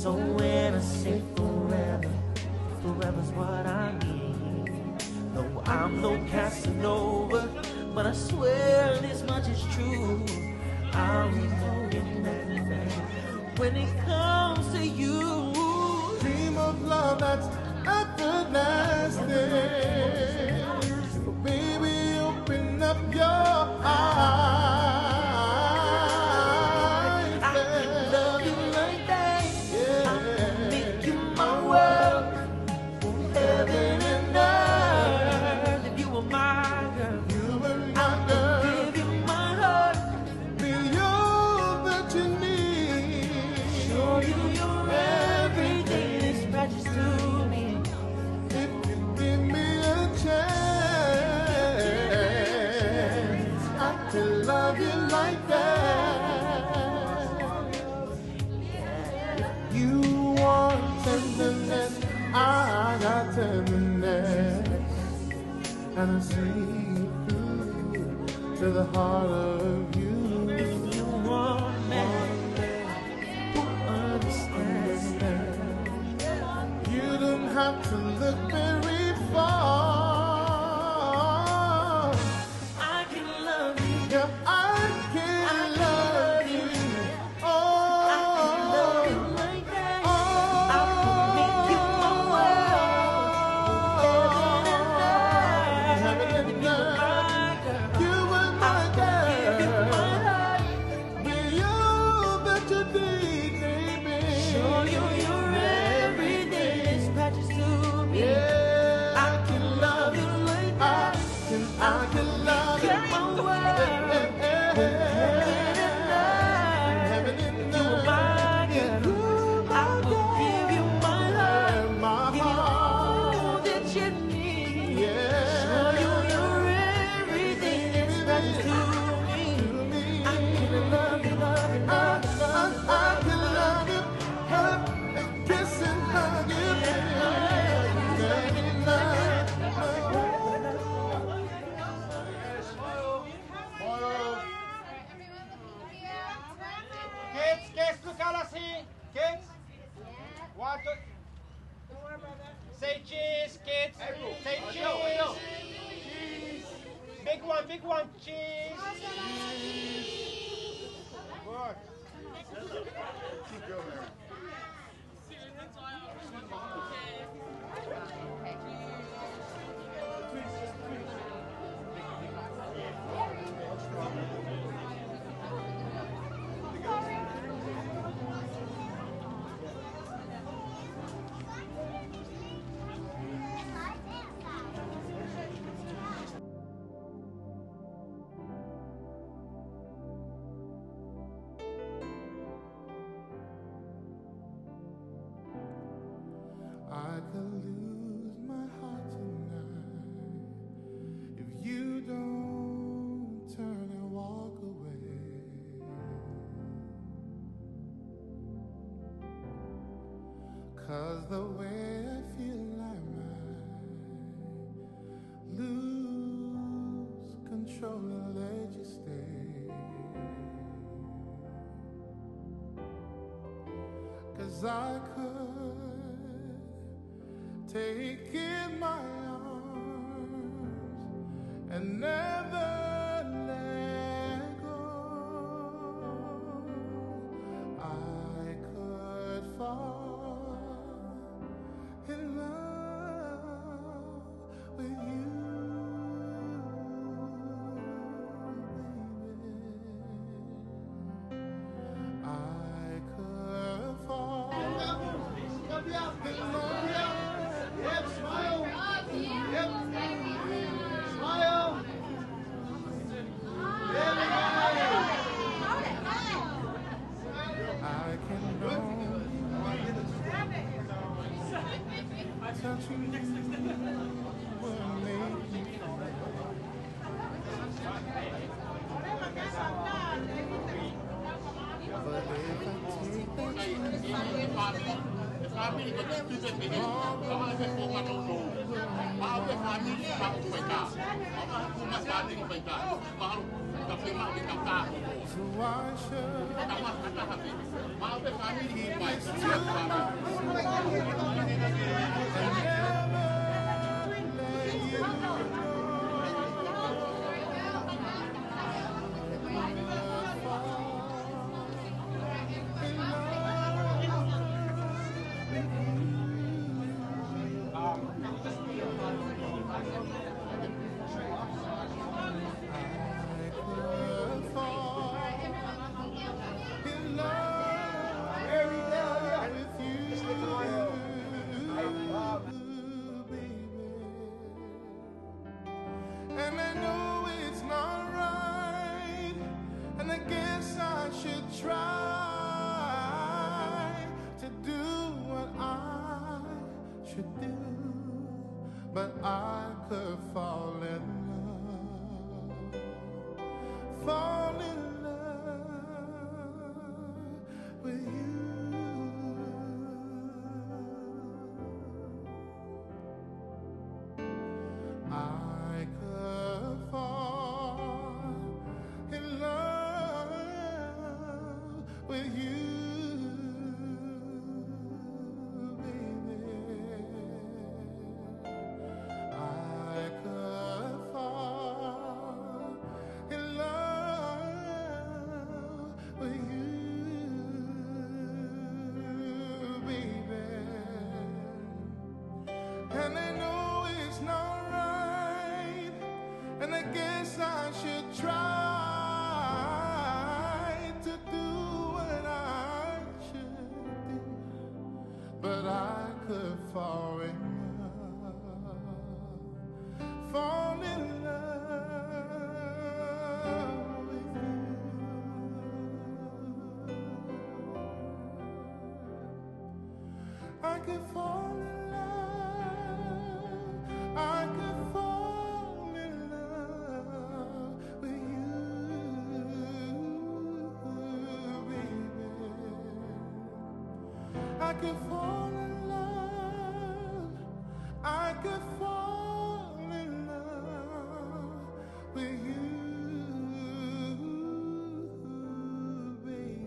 So when I say forever, forever's what I mean. No, I'm no Casanova, but I swear this much is true. I'll be holding everything when it comes to you. Dream of love that's everlasting. Baby, open up your eyes. I got tenderness, and I see through to the heart of you. If you want me to understand, you don't have to look very far. I can love you. Yeah, I can love you. Oh, I can love you like that. I can make you my world. Heaven and earth. You were my girl. You were my girl. Be all that you need, baby. Show you you're everything. It's precious to me. Yeah, I can love you like that. I can love you. My world. Heaven and You are my girl. I will give you my heart. Give you all that you need. Show you you're everything. It's precious to me. I can love you, love you, love you, love you. I can love you, hug and kiss and hug you. Kids, look at us here. Kids. One, two. Say cheese, kids. Say cheese. Big one, cheese. Good. Keep going there. I could lose my heart tonight if you don't turn and walk away. 'Cause the way I feel I might lose control and let you stay. 'Cause I could take in my arms and never let go. I could fall in love with you, baby. I could fall in love. Yep, smile. Yep. Smile. There we go. I can only touch you will make me fall. But if I take that so I should keep it to you do, but I could fall in love, fall in love with you. I could fall in love with you, baby. I could fall in love with you, baby. And I know it's not right, and I guess I should try to do what I should do, but I could fall in love with you. I could fall in love, I could fall in love with you, baby. I could fall in love, I could fall in love with you, baby.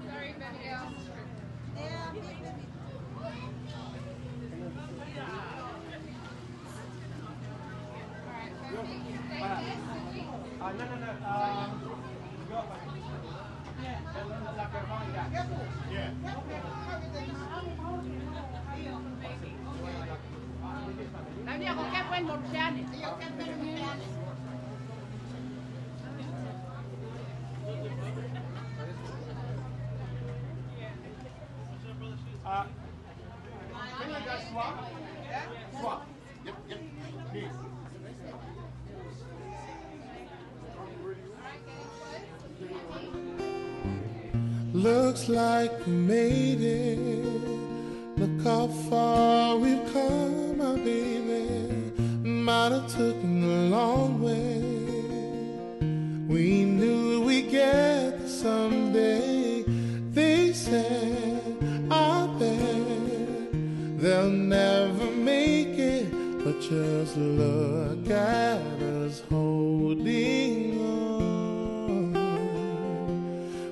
Sorry, baby. Nanti ako kepoin mau sian. Can you guys swap? Swap. Yep, yep. Please. Looks like we made it. Look how far we've come, my baby. Might have taken a long way. We knew we'd get there someday. They said, I bet they'll never make it, but just look at us holding on.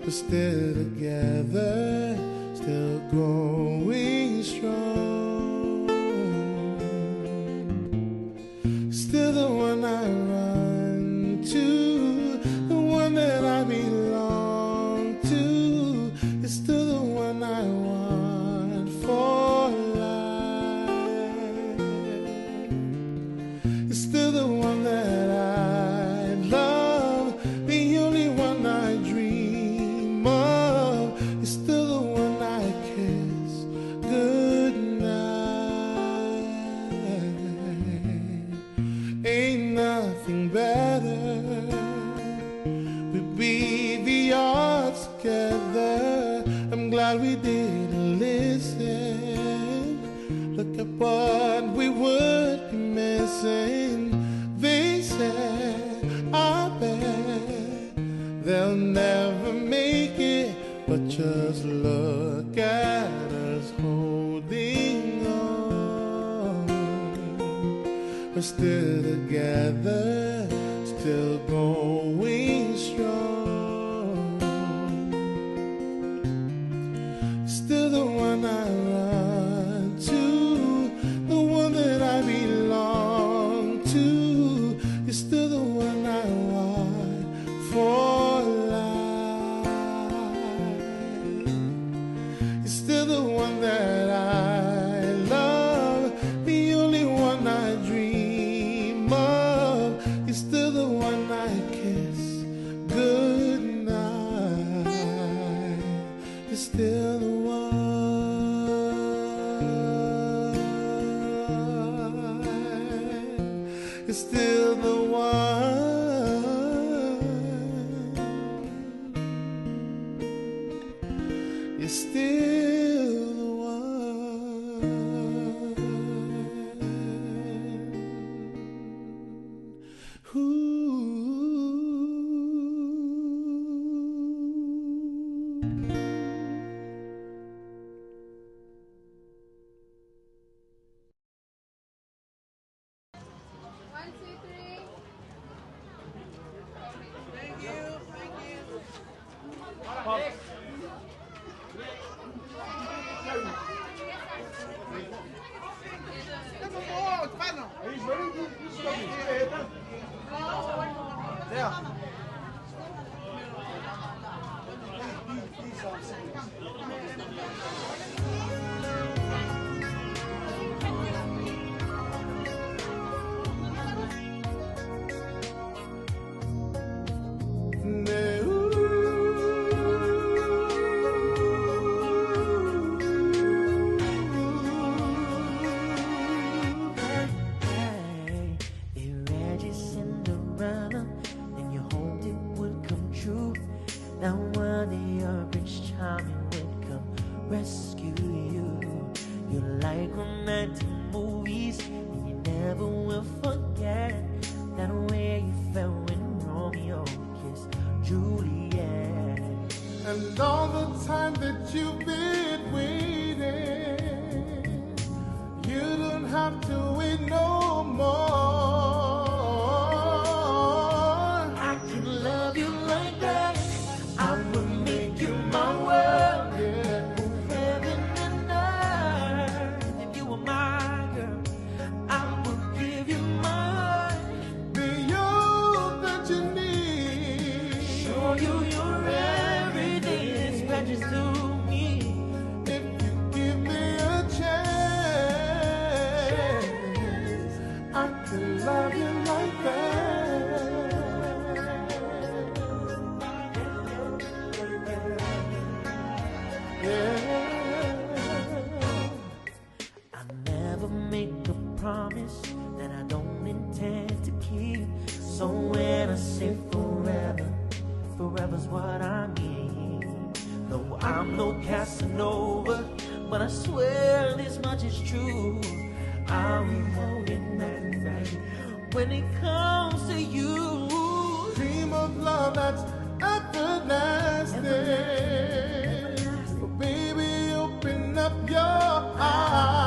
We're still together, still going strong. Still the one I run to, the one that I belong to. It's still the one I want for life. It's still the one that I love, the only one I dream of. It's still the one I kiss goodnight. Ain't nothing better. We beat the odds together. I'm glad we didn't listen. Look at what we would be missing. They said, I bet they'll never make it, but just look at us holding on. We're still together, still going strong. Still the one I run to, the one that I belong to. You're still the one I want for life. You're still the one that I love, the only one I dream of. You're still the one I kiss you're still the one. You're still the one. Ooh. Rescue you. You're like romantic movies, and you never will forget that way you felt when Romeo kissed Juliet. And all the time that you've been waiting, you don't have to wait no more. I can love you like that. I will make you my world. Promise that I don't intend to keep. So when I say forever, forever's what I mean. No, I'm no Casanova, but I swear this much is true. I'm holding that back when it comes to you. Dream of love that's everlasting. Oh, baby, open up your eyes.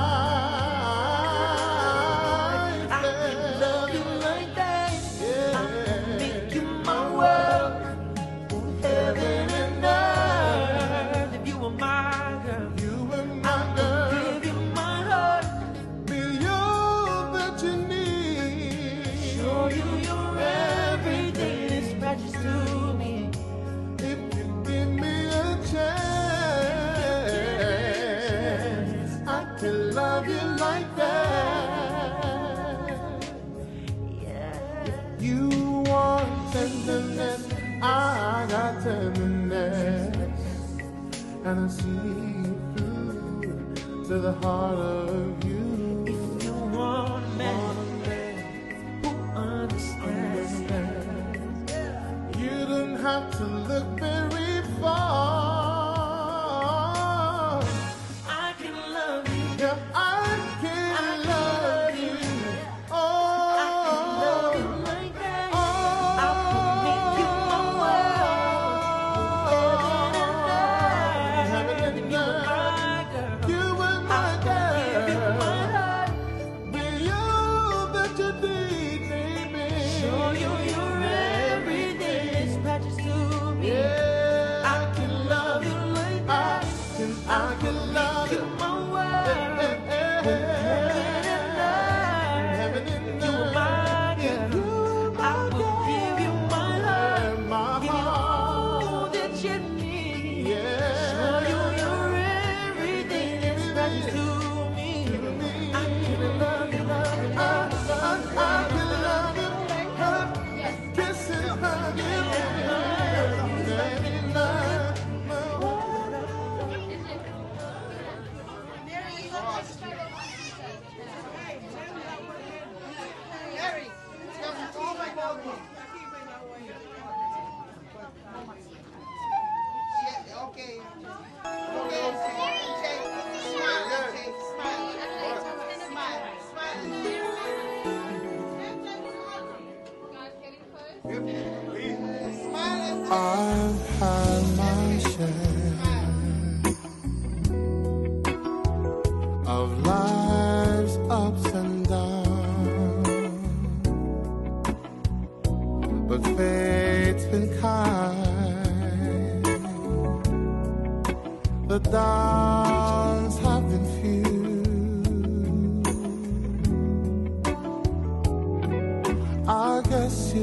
I got tenderness, and I see through to the heart of you. If you want a man who understands, you don't have to look very far. I can love you. Yeah, I can love you. Oh, I can love you like that. I will make you my world. Heaven and earth. You were my girl. You were my girl. I will give you my heart. Be all that you need, baby. Show you your everything is precious to me. Yeah, I can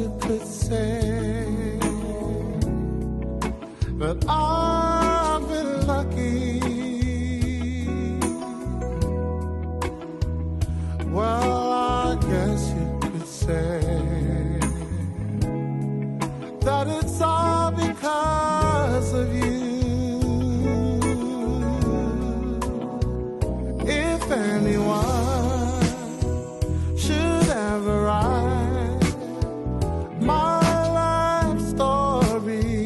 you could say that I've been lucky. Well, I guess you could say that it's all because of you. If anyone should ever write my life story,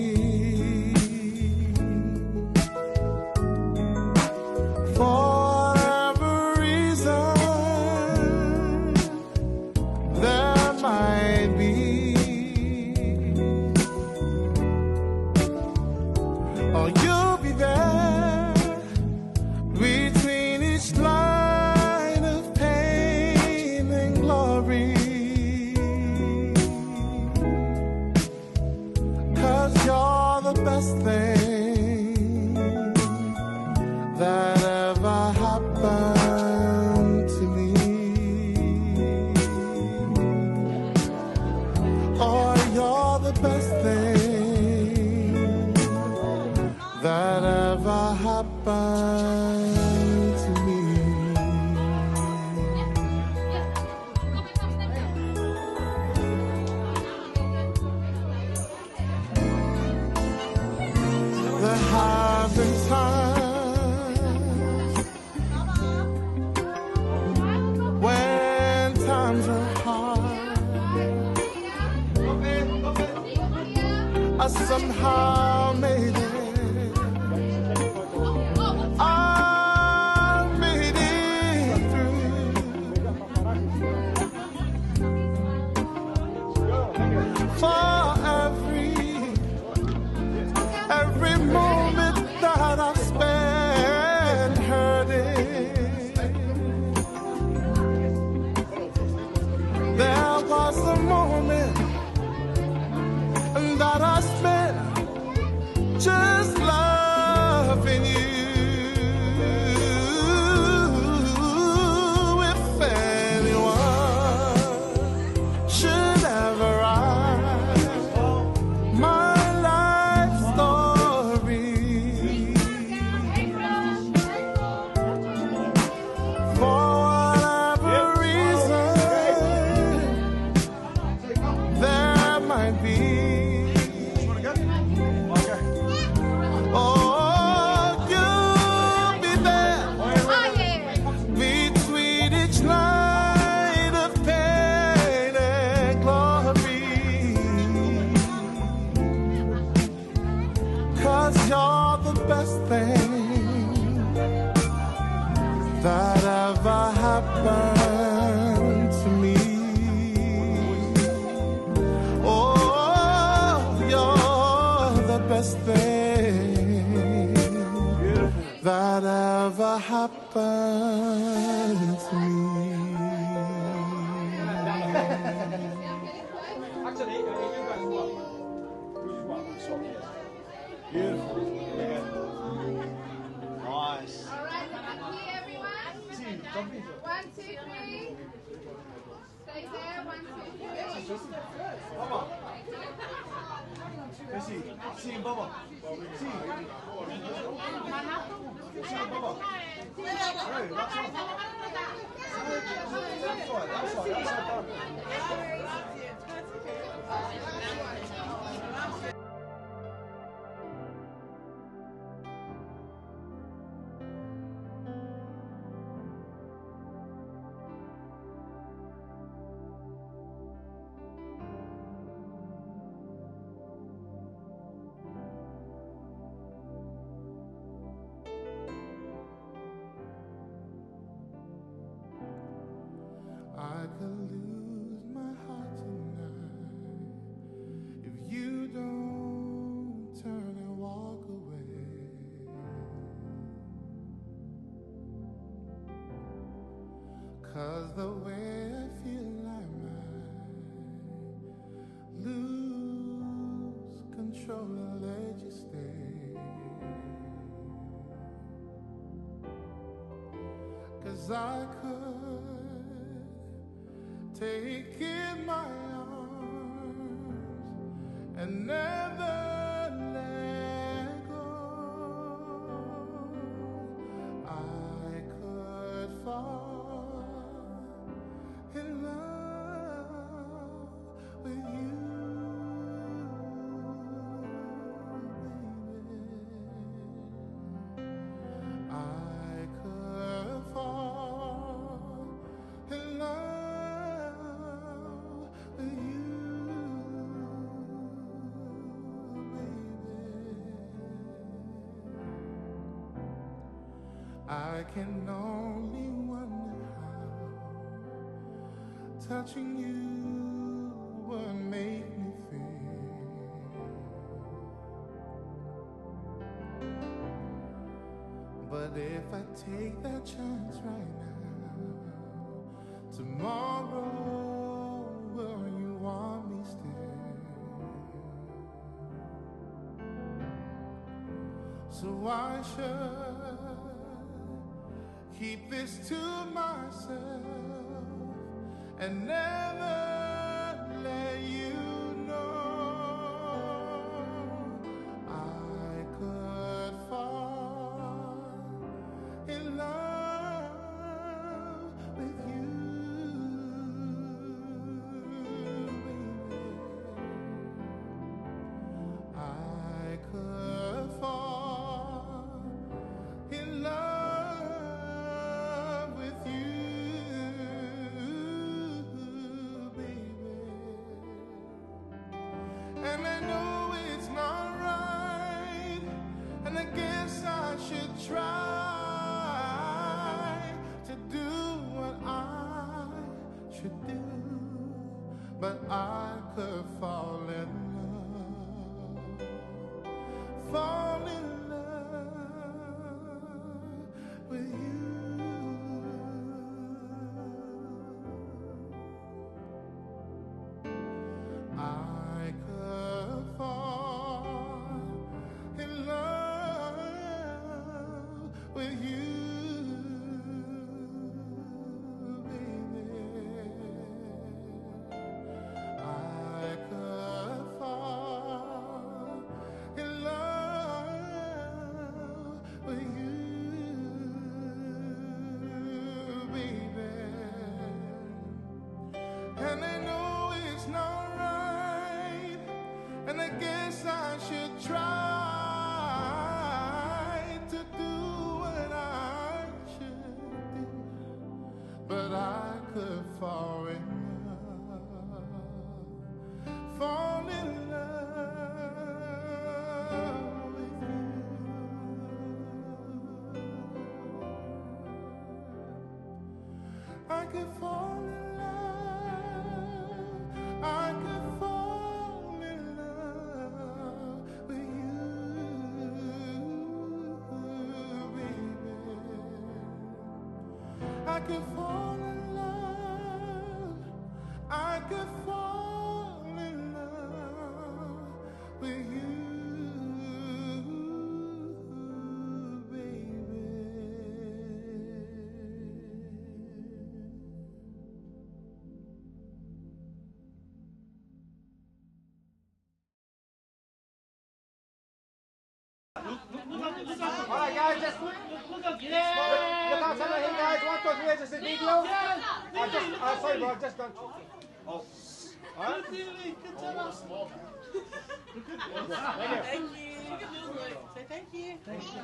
for whatever reason there might be, oh, you'll be there between each line of pain and glory. 'Cause you're the best thing that ever happened to me. Oh, you're the best thing that ever happened to me. There have been times when times are hard. I somehow made it. I made it through. For every moment that I've spent hurting, there was a moment that I spent just loving you. If anyone should ever write my life story, for whatever reason there might be, oh, you'll be there between each line of pain and glory. 'Cause you're the best thing that ever happened to me. Oh, you're the best thing that ever happened to me. Beautiful. Nice. All right, happy everyone. 1, 2, 3. Stay there. 1, 2, 3. Baba. See, Baba. See. See, Baba. Hey, that's right. That's right. I could lose my heart tonight if you don't turn and walk away. 'Cause the way I feel I might lose control and let you stay. 'Cause I could take in my arms and never let go. I could fall in love with you, baby. I could fall in love with you, baby. I can only wonder how touching you would make me feel. But if I take that chance right now, tomorrow will you want me still? So I should keep this to myself and never let you know. I could fall in love with you, baby. I could fall in love with you, baby. And I know it's not right, and I guess I should try to do what I should do, but I could fall in love with you. I could fall in love with you, baby. I could fall in love with you, baby. And I know it's not right, and I guess I should try to do what I should do, but I could fall in love with you. I could fall in love, I could fall in love with you, baby. I could fall in love, I could fall in love with you, baby. All right, guys, just look outside of here, guys. 1, 2, 3, just a video. Sorry, bro, I've just done. Oh. All right? Thank you. Say thank you. Thank you.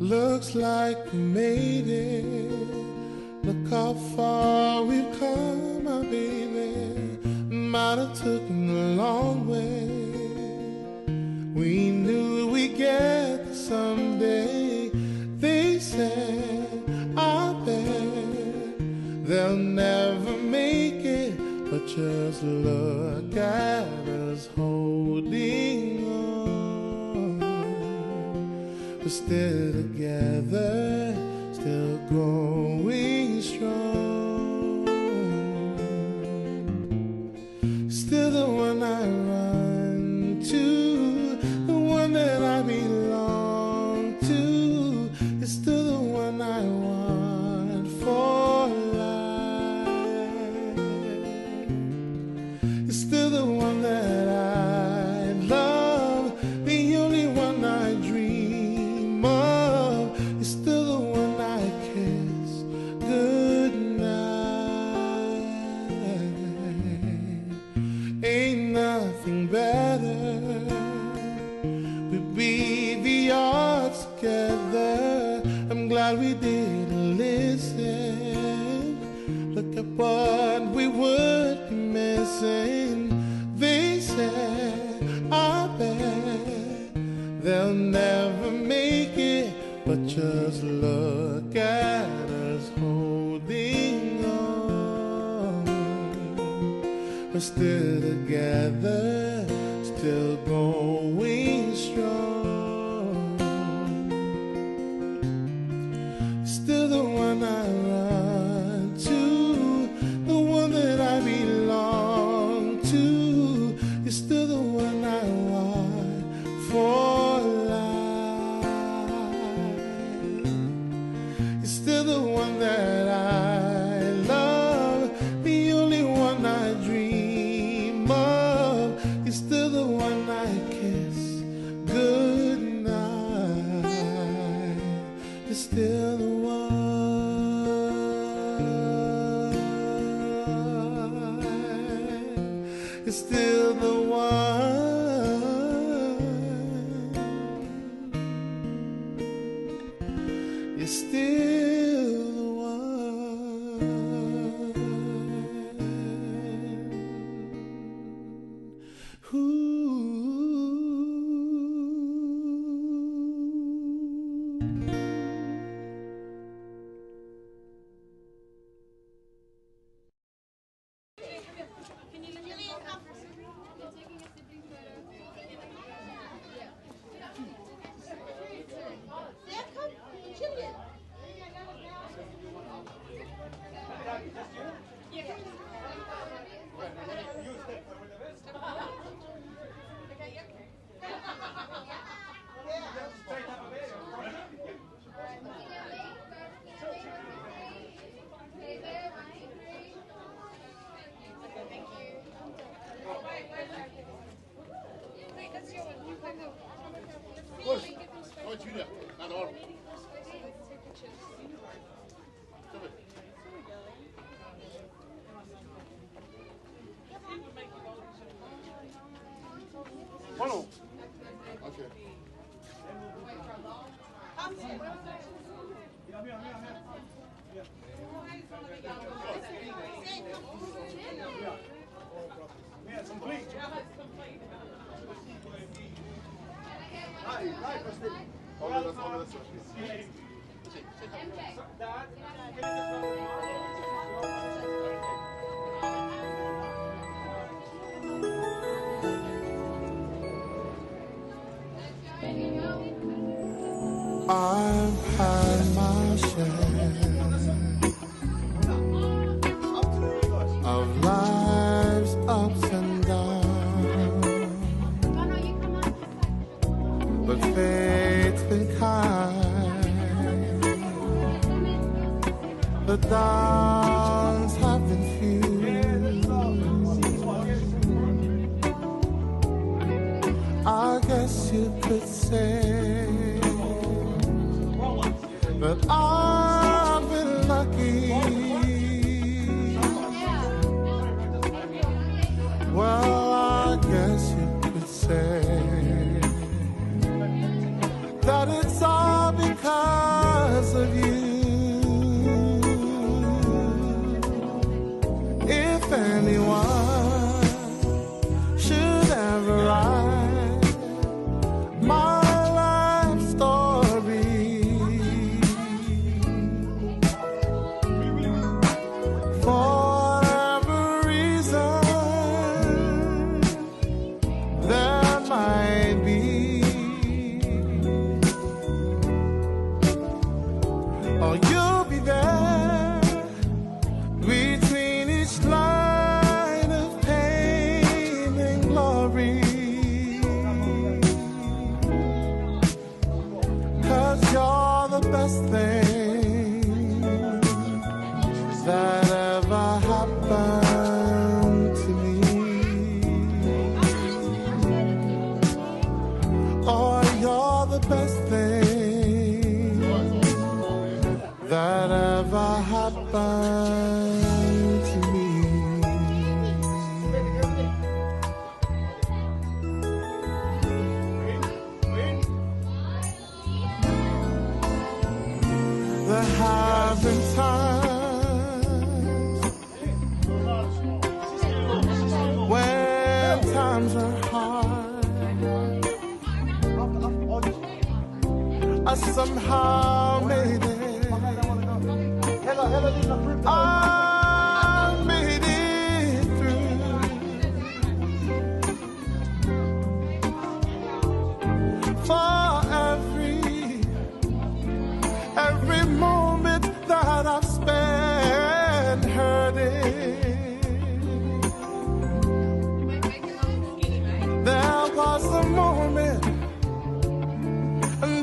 Looks like we made it. Look how far we've come, my baby. Might have taken a long way. We knew we'd get there someday. They said, I bet they'll never make it, but just look at us holding on. We're still together, still going strong. Still the one I run to, the one that I belong to. It's still the one I want for life. It's still the one that I love, the only one I dream of. It's still the one I kiss goodnight. Ain't nothing better. We beat the odds together. I'm glad we didn't listen. Look at what we would be missing. They said, I bet they'll never make it, but just look at us holding on. We're still together, still going strong. Still the one I run to, the one that I belong to. You're still the one I want for life. You're still the one that I love, the only one I dream of. You're still the one I kiss goodnight. You're still the one. You're still the one. You're still the one. Oh, Julia, not all. Follow. Okay. I've had my share of life's ups and downs, but fate's been kind. The downs have been few. I guess you could say that I've been lucky. Well, I guess you could say that it's all because of you. If anyone should ever write happened to me. Oh, you're the best thing that ever happened to me. There have been times when times are hard. I somehow made it. I made it through. For every moment that I've spent hurting, there was a moment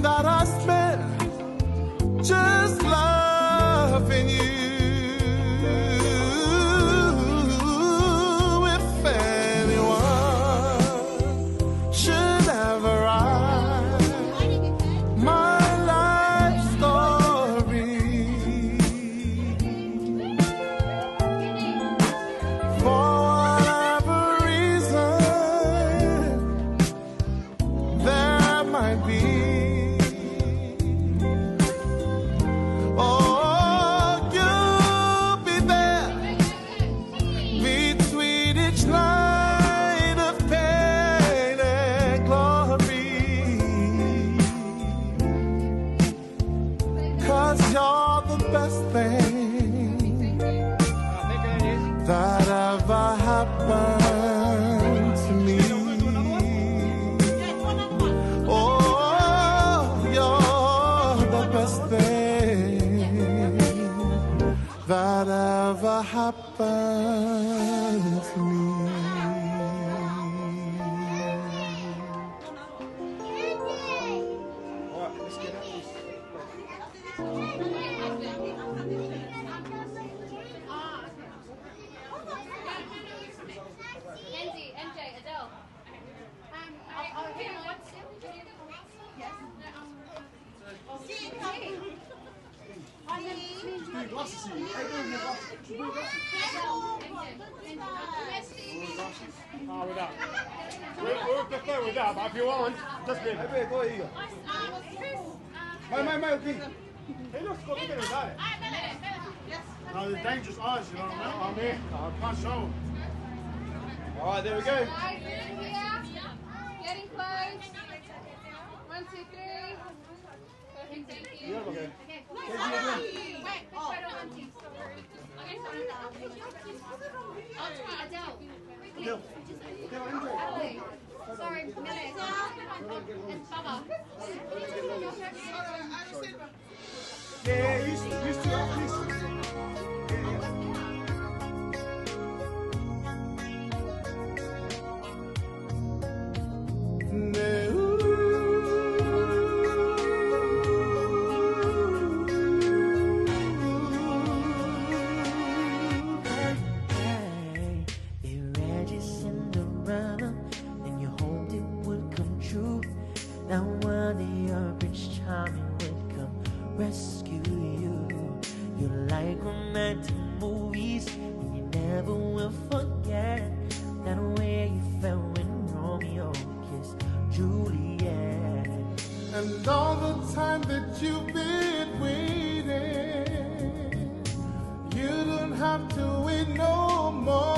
that I spent just loving you. If anyone should ever write my life story, for whatever reason there might be, oh, you'll be there between each line of pain and glory, 'cause you're the best thing that ever happened to me. Oh, you're the best thing that ever happened to me. Kenzie, MJ, Adele. Oh, with that. We'll prefer with that, but if you want, just leave it. Go here. Mate, okay. Hey, look, got bigger than that. No, they're dangerous eyes, you know what I mean? I'm here. I can't show them. All right, there we go. Guys, here. Getting close. 1, 2, 3. Perfect, thank you. Yeah, okay. Okay. Wait, photo on team. Okay, Adele. Adele. Sorry, minute. And Baba. Yeah, used to that, please. Now one of your Prince Charming would come rescue you. You like romantic movies, and you never will forget that way you felt when Romeo kissed Juliet. And all the time that you've been waiting, you don't have to wait no more.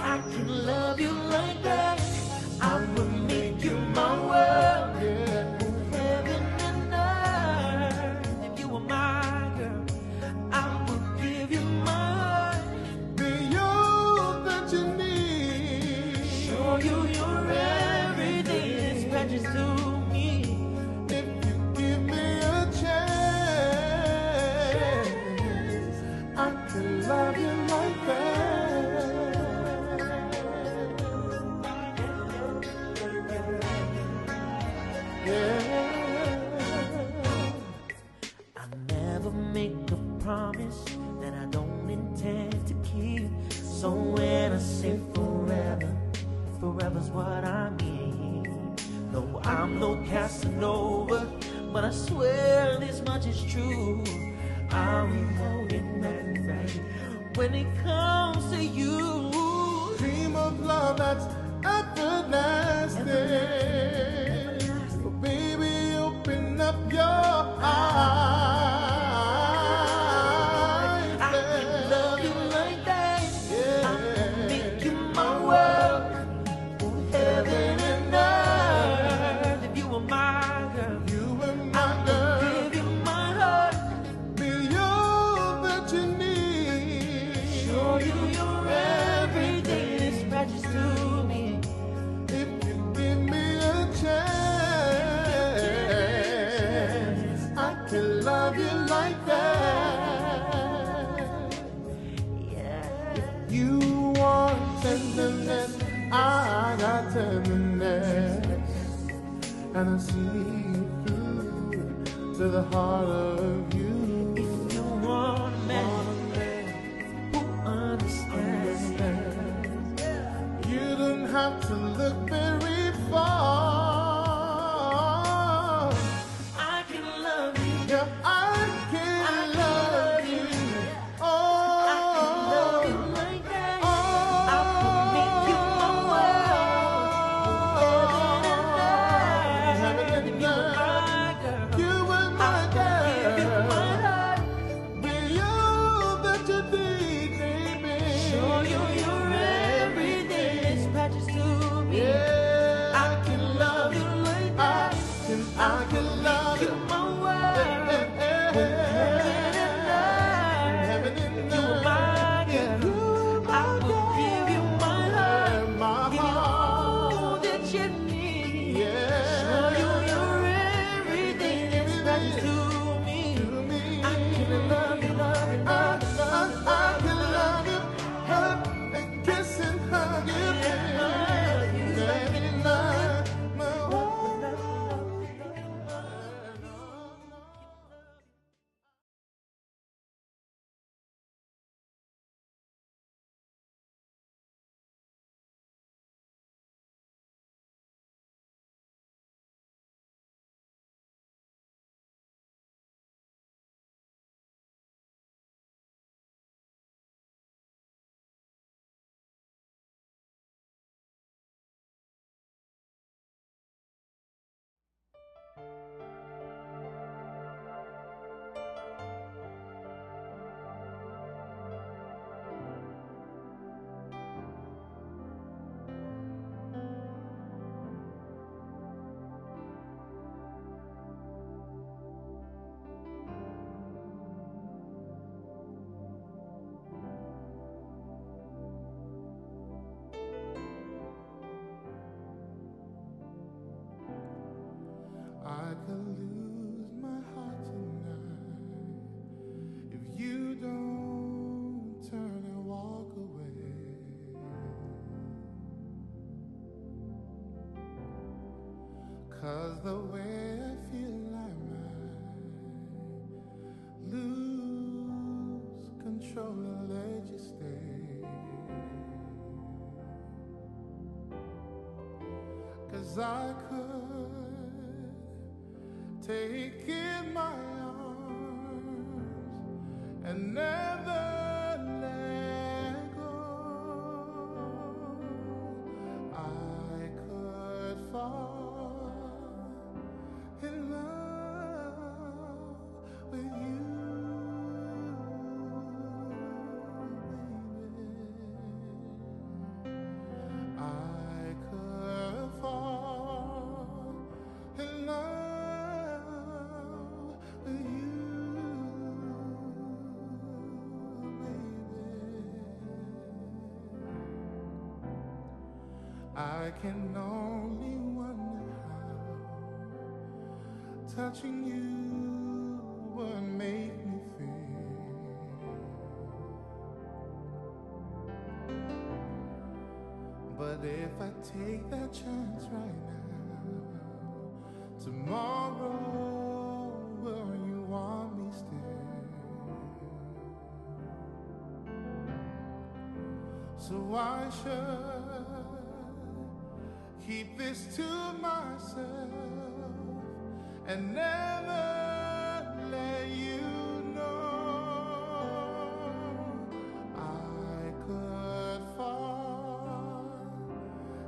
I can love you like that. I will make you my world. Move heaven and earth. If you were my girl, I will give you my heart. Be all that you need. Show you you're everything that's precious to me. If you give me a chance, I can love you like that. I never make a promise So when I say forever, forever's what I mean. No, I'm no Casanova, but I swear this much is true. I'm holding back when it comes to you. Dream of love that's everlasting. Oh, baby, open up your eyes. I can love you like that. Yeah. I can make you my world. Oh, heaven and earth. If you were my girl, You were I my girl. would give you my heart. Be all that you need. Show you you're everything that's precious to me. If you give me a chance, I can love you like that. Yeah. You want tenderness, I got tenderness, and I see through to the heart of you. If you want a man who understands, You don't have to look very far. I can love you. Yeah, I can love you. I can love you Oh, like that. oh, I can make you my world. Heaven and earth. If you were my girl, you were I my would give you my girl. heart. Be all that you need, baby. Show you you're everything that's precious to me. Yeah, I can love you like that. I can love You you. my world. Heaven and If you were my girl, I would give you my heart. my Give you heart. all that you need. Yeah. Show you you're everything that's precious to me. I can love you, love you, love you, I can love you, hug and kiss and hug you, baby. Let me love my I could lose my heart tonight if you don't turn and walk away. 'Cause the way I feel I might lose control and let you stay. 'Cause I could take in my arms and never let go. I could fall in love with you, baby. I could fall in love with you, baby. I can only wonder how touching you would make me feel. But if I take that chance right now, tomorrow will you want me still? So I should keep this to myself and never let you know. I could fall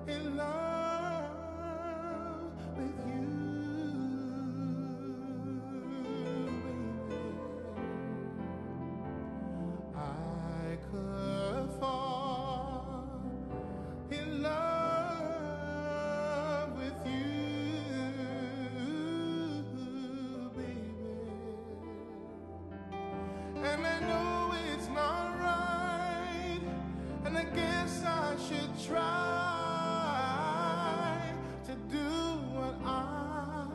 in love with you, baby. I could fall in love with you, baby. And I know it's not right, and I guess I should try to do what I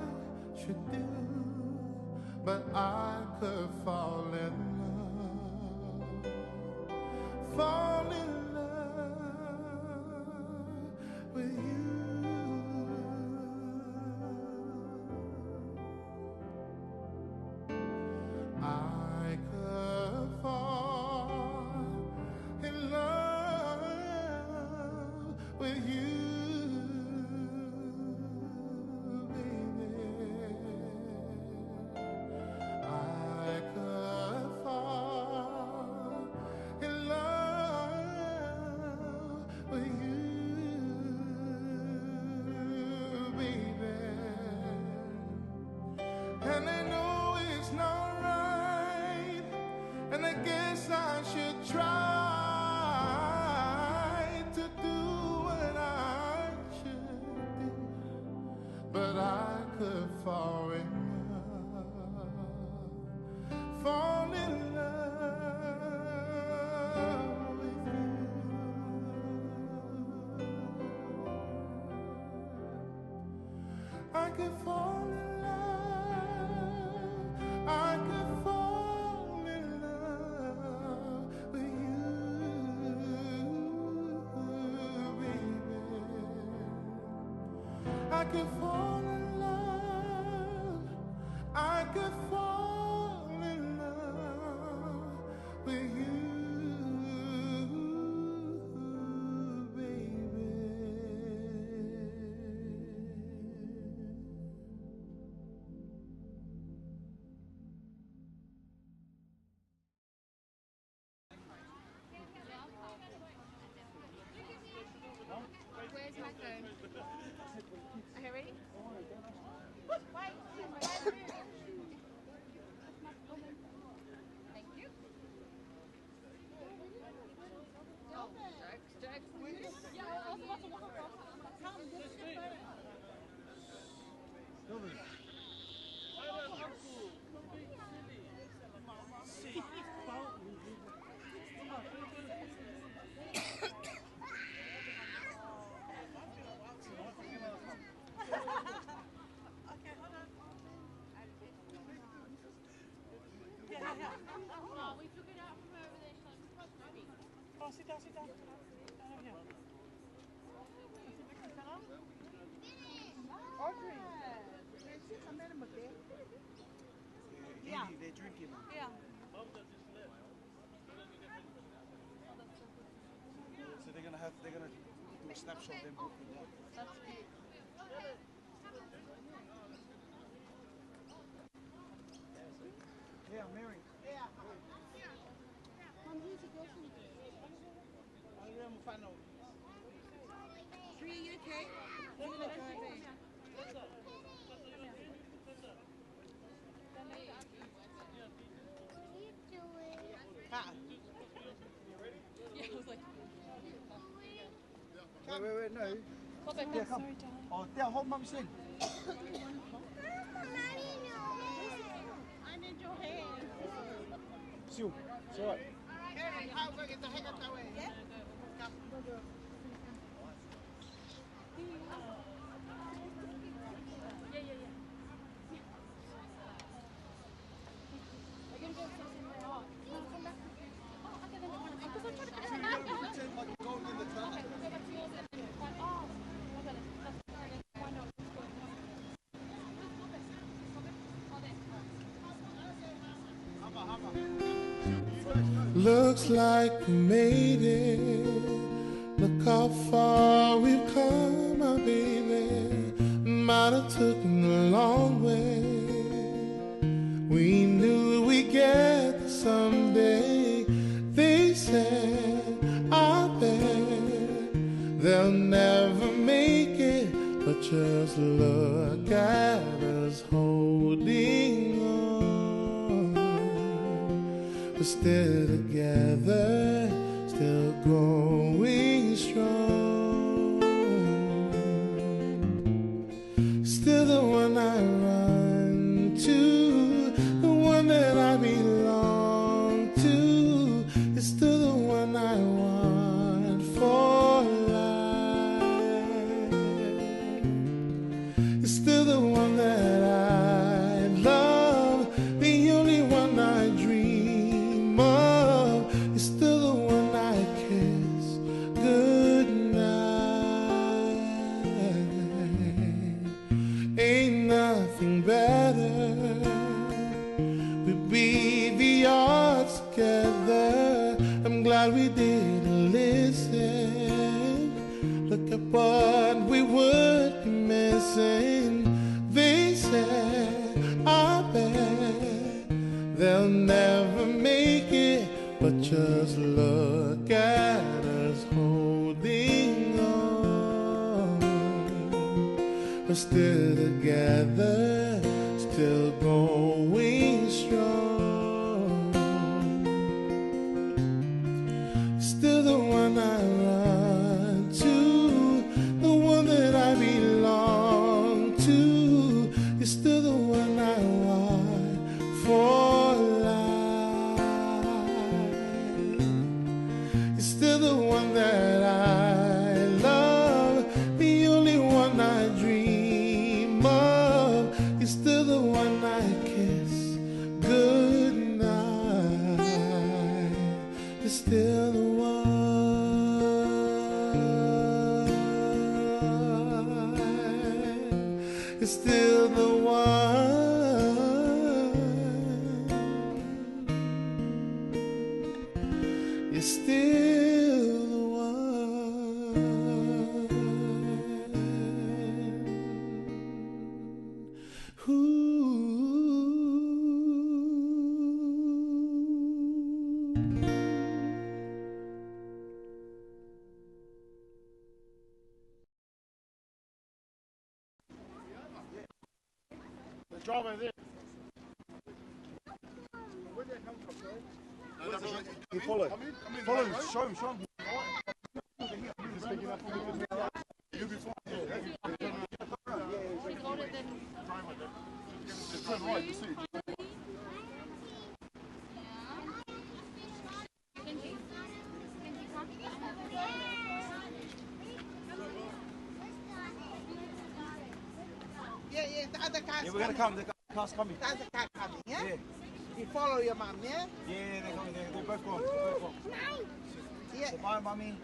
should do, but I could fall in love, fall in love with you. I could fall in love with you, baby. I could fall in love with you, baby. And I know it's not right, and I guess I should try to do what I should do, but I could fall in love with you. I could fall in love, I could fall in love with you, baby. I could fall in love, I could fall in love with you, baby. Where's my phone? Okay, ready? Wait. Thank you. Oh, jokes. Yeah, I was about to walk across. Come, this is your photo. Oh, we took it out from over there. Oh, sit down. Down here. Audrey. Yeah. They're drinking. Yeah. So they're gonna do a snapshot then both of them. That's cute. Yeah, Mary. Tree, are you okay? You're gonna drive in. Yeah, I was like, Wait, no. okay, Yeah, come. Oh, yeah, hold Mum's in. I need your hand. Sue, it's all right. Pretend like you're going in the tunnel. Looks like we made it Look how far we've come, my baby. Might have taken a long way. We knew we'd get there someday. They said, I bet they'll never make it, but just look at us holding on. We're still together, still going strong. Still the one I run to, the one that I belong to. It's still the one I want for life. It's still the one that I love, the only one I dream of. It's still the one I kiss goodnight. Ain't nothing better. We beat the odds together. I'm glad we didn't listen. Look at what we would be missing. They said, I bet they'll never make it, but just look at us holding on. We're still together, still going strong. Still the one I run to, the one that I belong to. You're still the one I want for life. You're still the one that I love, the only one I dream of. You're still the one I kiss goodnight. You're still the one. You're still the one. You're still the one. Ooh. The driver there. You follow. Follow him, show him, show him. You'll be fine. Turn right, you see. Yeah, the other car's Yeah, we're gonna come. The car's coming. The other car coming, yeah? Yeah. You follow your mom, yeah? Yeah, they're coming. They're both gone. They're both gone. Yeah. So bye, mummy.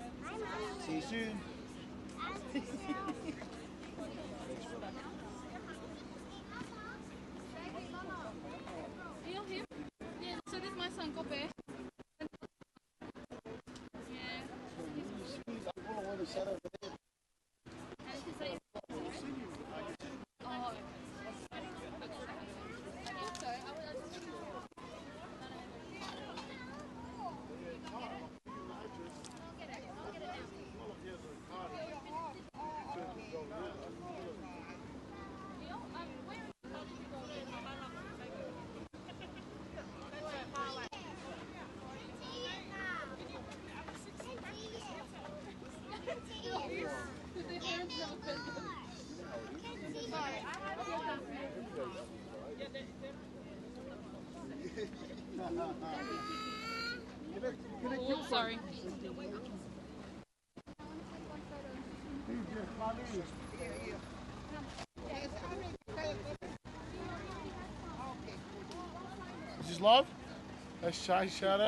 See you soon. You him? Yeah, so this is my son, Kope. Yeah. Oh. Oh, sorry. Is this live? Let's shout out. Shout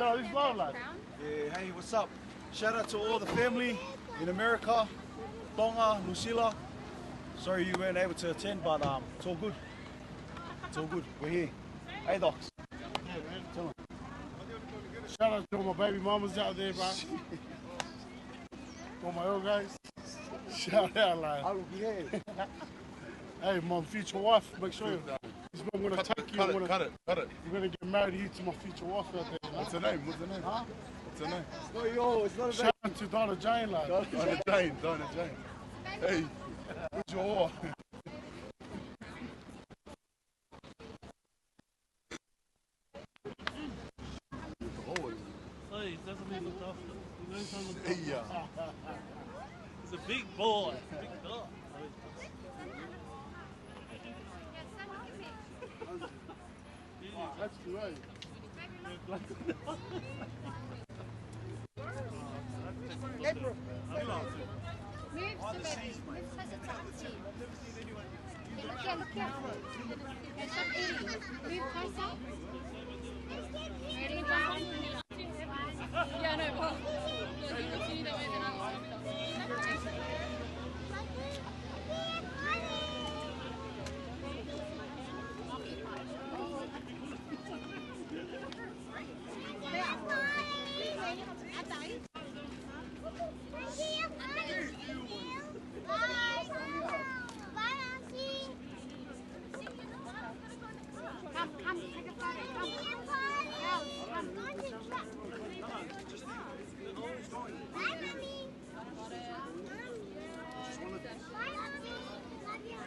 out, this is live, lad. Yeah, hey, what's up? Shout out to all the family in America, Tonga, Lucilla. Sorry you weren't able to attend, but it's all good. It's all good. We're here. Hey, Docs. Yeah, man. Tell 'em. Shout out to all my baby mamas out there, bro. For my old guys. Shout out, like. I will behave. Hey, my future wife, make sure I'm gonna take you. Cut it. I'm gonna get married here to my future wife out there. What's her name? Huh? What's her name? It's not yours. It's not a Shout out to Donna Jane, like. Donna Jane. Hey, who's your whore? Please, doesn't mean looked after. He knows how to look Hey, after. He's a big boy. Big dog. That's too early. Move so that it's up to you. Look careful. Stop eating. Move closer. Ready, John? Yeah, no, well, you continue that way, then I'll stop. Come, take a photo. Come. Bye, Mommy. Bye, Mommy. Love you.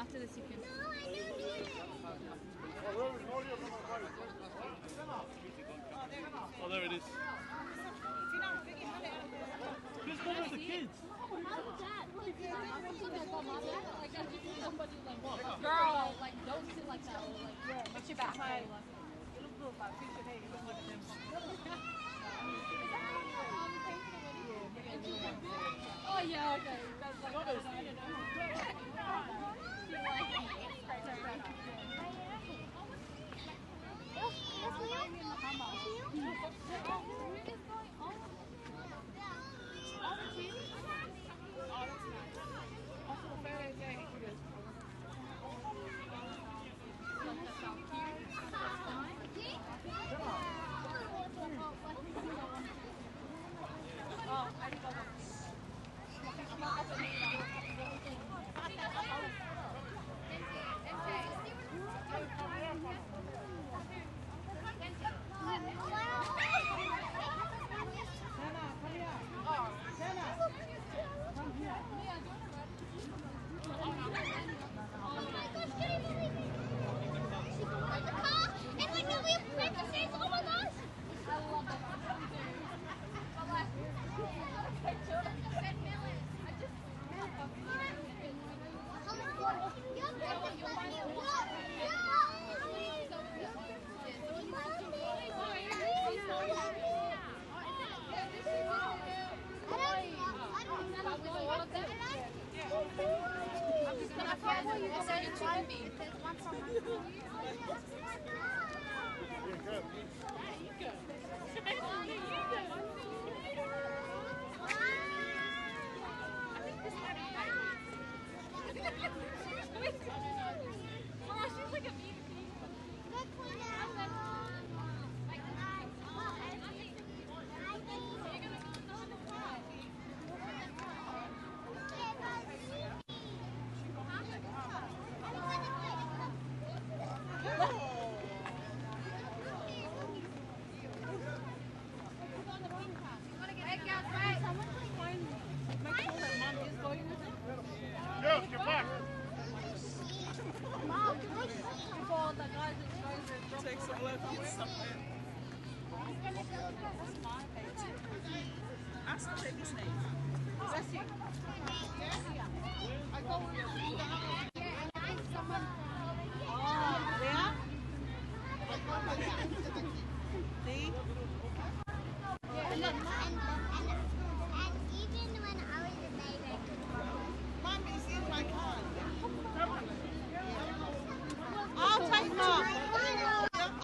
After this, you can. No, I don't do it. Oh, there it is. Who's got the kids? Girl, like, don't sit like that. Like, what's your back? Oh, yeah, okay. That's like, I don't know.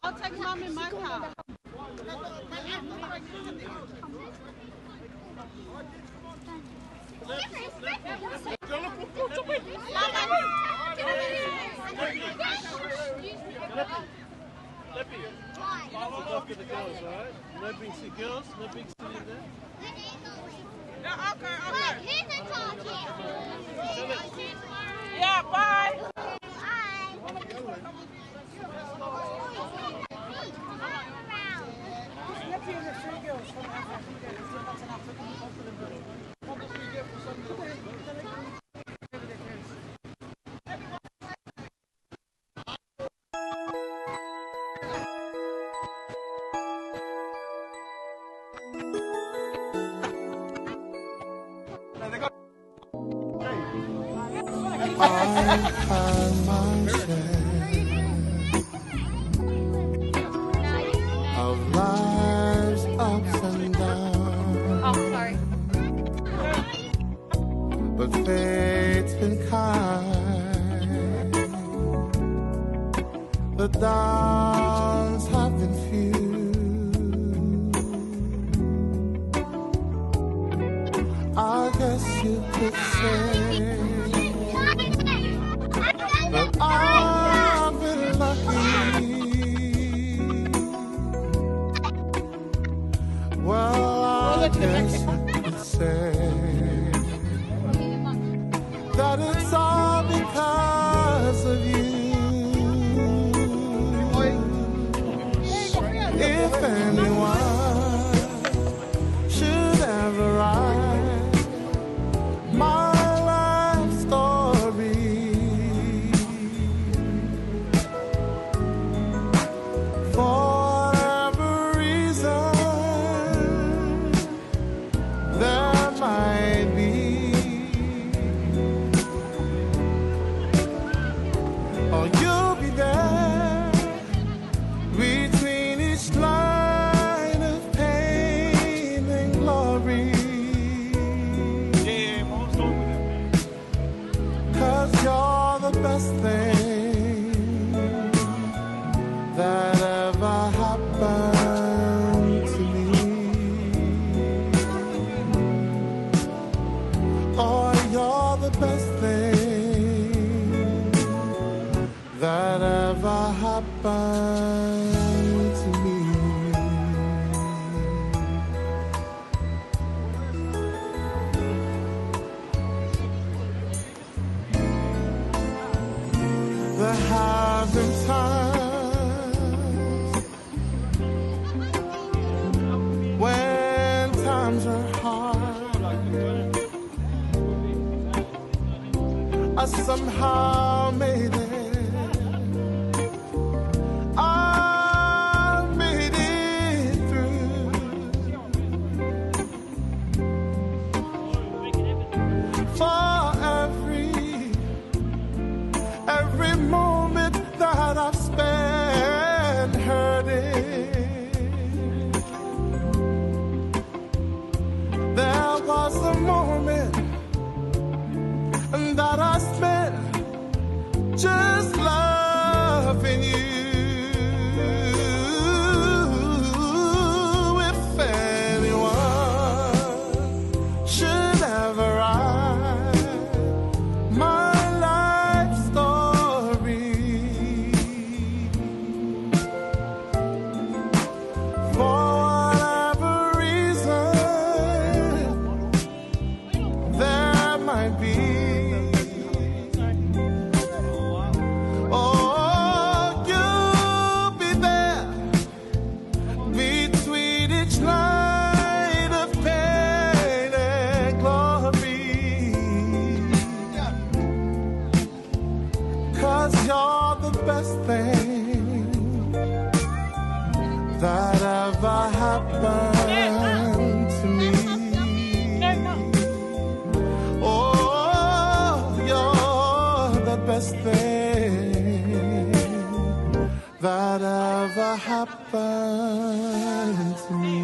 I'll take Mom in my car. Lippy. Look after the girls, alright? No big city girls, no big city in there. Yeah, okay. Here's the talk here. Yeah, bye. I've had my share of life's ups and downs. Oh, sorry. But fate's been kind. The downs have been few. I guess you could say that I've been lucky. Well, I guess you could say that it's all because of you. If anyone should ever write my life story, for whatever reason there might be, or you'll be there between each line of pain and glory. Yeah, mom's done with it, man. 'Cause you're the best thing that ever happened to me. Oh, you're the best thing that ever happened to me. There have been times when times are hard. I somehow made it. I made it through. For every moment that I've spent hurting, there was a moment that I spent just loving you. If anyone should ever write my life story, for whatever reason there might be, oh, you'll be there between each line of pain and glory. 'Cause you're the best thing that ever happened to me. Oh, you're the best thing that ever happened to me.